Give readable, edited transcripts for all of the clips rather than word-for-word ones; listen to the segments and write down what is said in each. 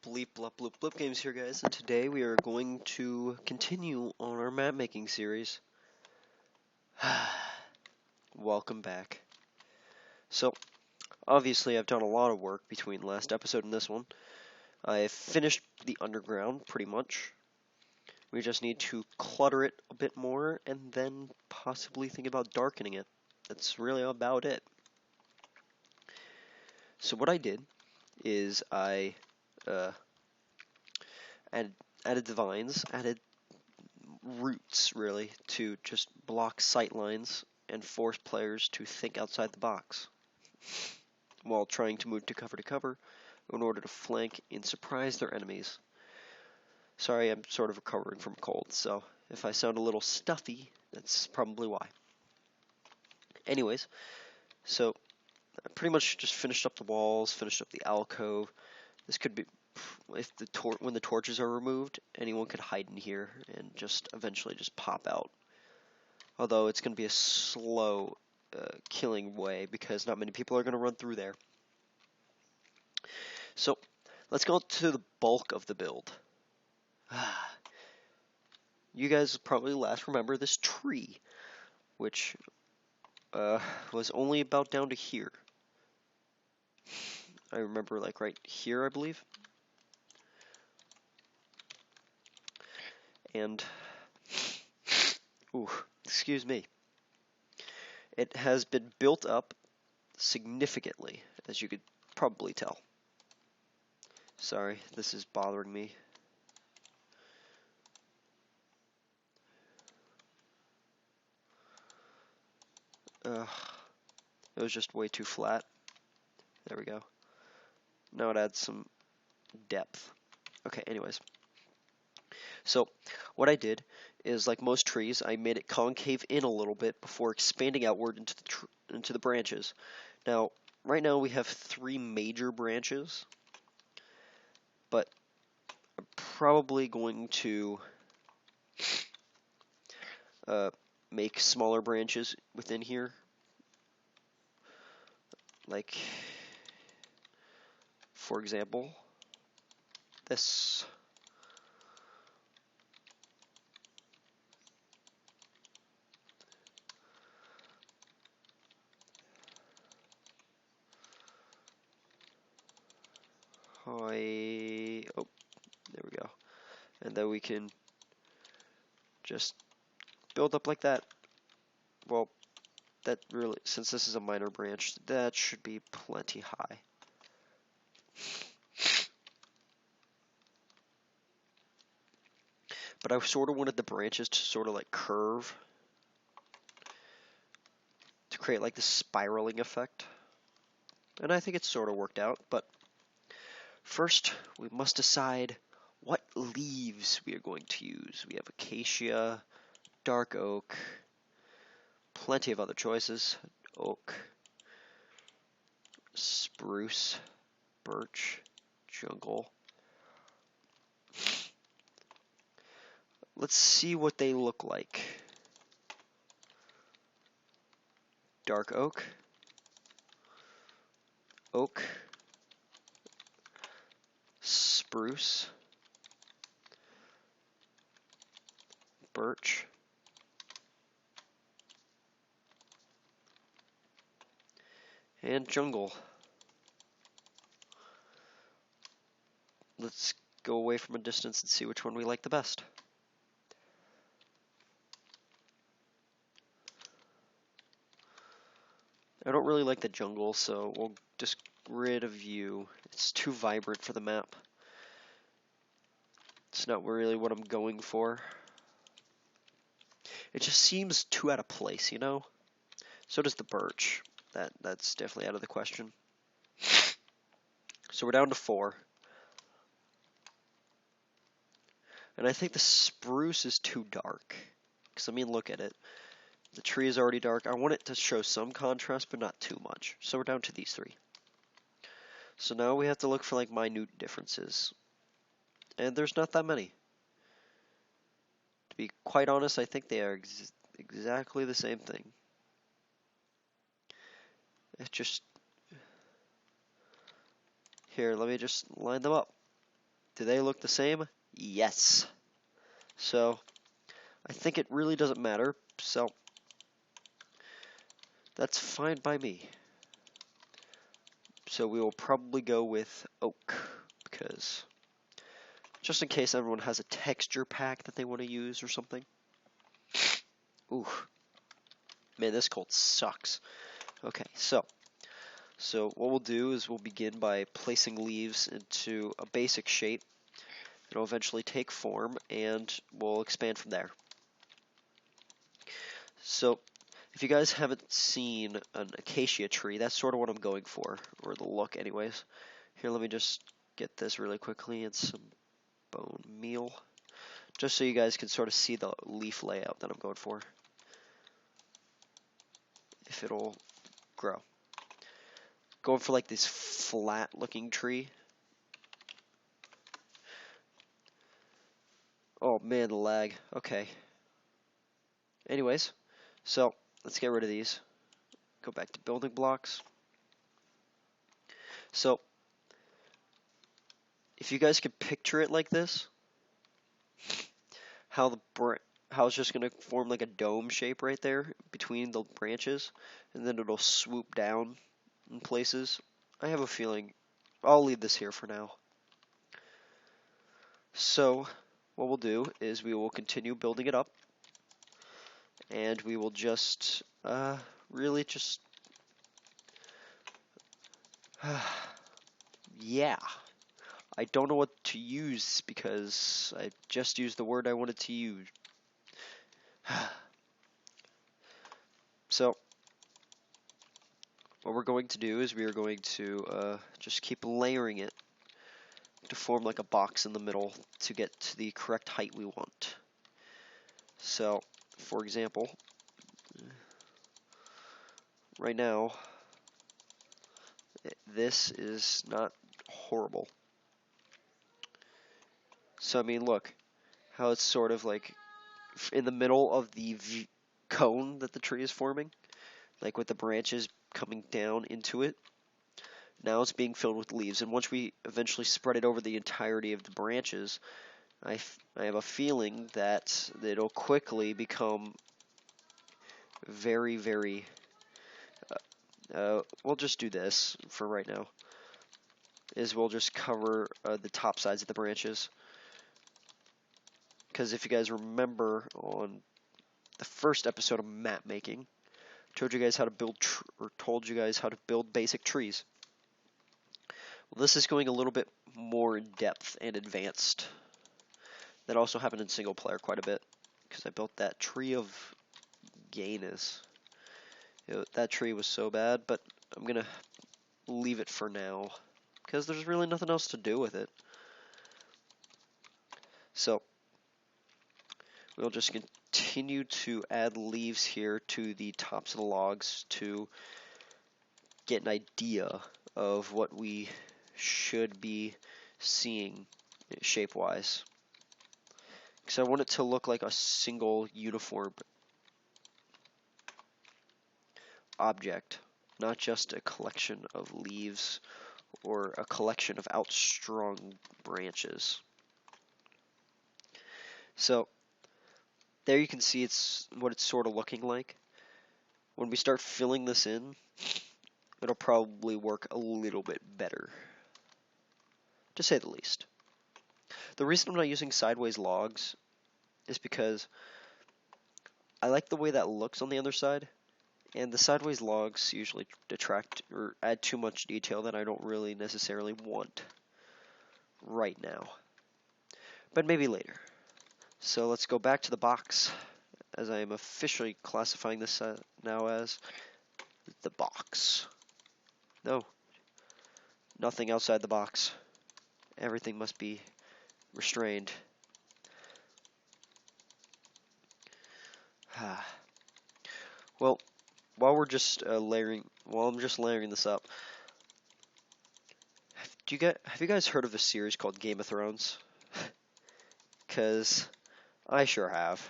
Bleep Blop Bloop Blip Games here, guys, and today we are going to continue on our map making series. Welcome back. So, obviously I've done a lot of work between last episode and this one. I've finished the underground, pretty much. We just need to clutter it a bit more, and then possibly think about darkening it. That's really about it. So what I did is I added the vines, added roots, really, to just block sight lines and force players to think outside the box while trying to move to cover in order to flank and surprise their enemies. Sorry, I'm sort of recovering from a cold, so if I sound a little stuffy, that's probably why. Anyways, so I pretty much just finished up the walls, finished up the alcove. This could be, if when the torches are removed, anyone could hide in here and just eventually just pop out. Although it's going to be a slow killing way because not many people are going to run through there. So let's go to the bulk of the build. You guys probably last remember this tree, which was only about down to here. I remember, like, right here, I believe. And, ooh, excuse me. It has been built up significantly, as you could probably tell. Sorry, this is bothering me. It was just way too flat. There we go. Now it adds some depth. Okay, anyways. So, what I did is, like most trees, I made it concave in a little bit before expanding outward into the branches. Now, right now we have 3 major branches, but I'm probably going to make smaller branches within here. Like, for example, this. Oh, there we go. And then we can just build up like that. Well, that really, since this is a minor branch, that should be plenty high. But I sort of wanted the branches to sort of like curve to create like this spiraling effect. And I think it's sort of worked out, but first we must decide what leaves we are going to use. We have acacia, dark oak, plenty of other choices. Oak, spruce, birch, jungle. Let's see what they look like. Dark oak, oak, spruce, birch, and jungle. Let's go away from a distance and see which one we like the best. I don't really like the jungle, so we'll just get rid of you. It's too vibrant for the map. It's not really what I'm going for. It just seems too out of place, you know? So does the birch. That's definitely out of the question. So we're down to 4. And I think the spruce is too dark. Because, I mean, look at it. The tree is already dark. I want it to show some contrast, but not too much. So we're down to these 3. So now we have to look for, like, minute differences. And there's not that many. To be quite honest, I think they are exactly the same thing. It's just... Here, let me just line them up. Do they look the same? Yes. So I think it really doesn't matter. So that's fine by me. So we will probably go with oak, because just in case everyone has a texture pack that they want to use or something. Ooh, man, this cold sucks. Okay, so what we'll do is we'll begin by placing leaves into a basic shape. It'll eventually take form, and we'll expand from there. So if you guys haven't seen an acacia tree, that's sort of what I'm going for, or the look anyways. Here, let me just get this really quickly and some bone meal, just so you guys can sort of see the leaf layout that I'm going for, if it'll grow. Going for like this flat looking tree. Oh man, the lag. Okay. Anyways, so let's get rid of these. Go back to building blocks. So if you guys could picture it like this, how it's just going to form like a dome shape right there between the branches, and then it'll swoop down in places. I have a feeling I'll leave this here for now. So what we'll do is we will continue building it up, and we will just really just yeah, I don't know what to use because I just used the word I wanted to use. So what we're going to do is we are going to just keep layering it to form like a box in the middle to get to the correct height we want. So, for example, right now, this is not horrible. So, I mean, look how it's sort of like in the middle of the cone that the tree is forming, like with the branches coming down into it. Now it's being filled with leaves, and once we eventually spread it over the entirety of the branches, I have a feeling that it'll quickly become very, very. We'll just do this for right now. We'll just cover the top sides of the branches, because if you guys remember on the first episode of map making, told you guys how to build basic trees. Well, this is going a little bit more in depth and advanced. That also happened in single player quite a bit, because I built that tree of gayness. That tree was so bad, but I'm gonna leave it for now, because there's really nothing else to do with it. So we'll just continue to add leaves here to the tops of the logs to get an idea of what we should be seeing shape-wise. Because I want it to look like a single uniform object, not just a collection of leaves or a collection of outstrung branches. So there you can see what it's sort of looking like. When we start filling this in, it'll probably work a little bit better, to say the least. The reason I'm not using sideways logs is because I like the way that looks on the other side, and the sideways logs usually detract or add too much detail that I don't really necessarily want right now, but maybe later. So let's go back to the box, as I am officially classifying this now as the box. No, nothing outside the box. Everything must be restrained. Well, while I'm just layering this up, have you guys heard of a series called Game of Thrones? Because I sure have.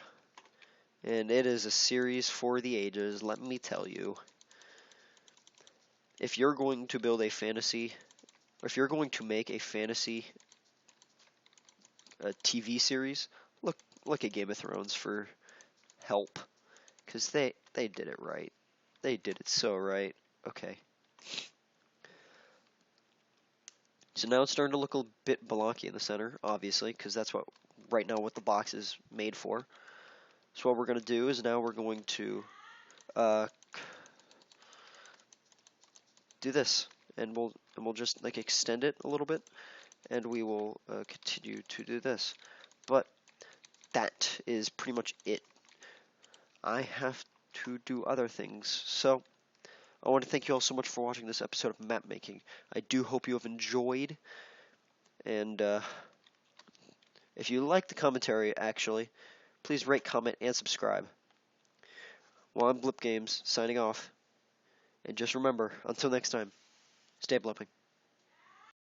And it is a series for the ages, let me tell you. If you're going to build a fantasy, or if you're going to make a fantasy a TV series, look at Game of Thrones for help, because they did it right. They did it so right. Okay. So now it's starting to look a bit blocky in the center, obviously, because that's what right now what the box is made for. So what we're going to do is now we're going to do this, and we'll just like extend it a little bit, and we will continue to do this. But that is pretty much it. I have to do other things. So I want to thank you all so much for watching this episode of map making. I do hope you have enjoyed, and if you like the commentary, actually, please rate, comment, and subscribe. Well, I'm Blip Games, signing off, and just remember, until next time, stay blipping.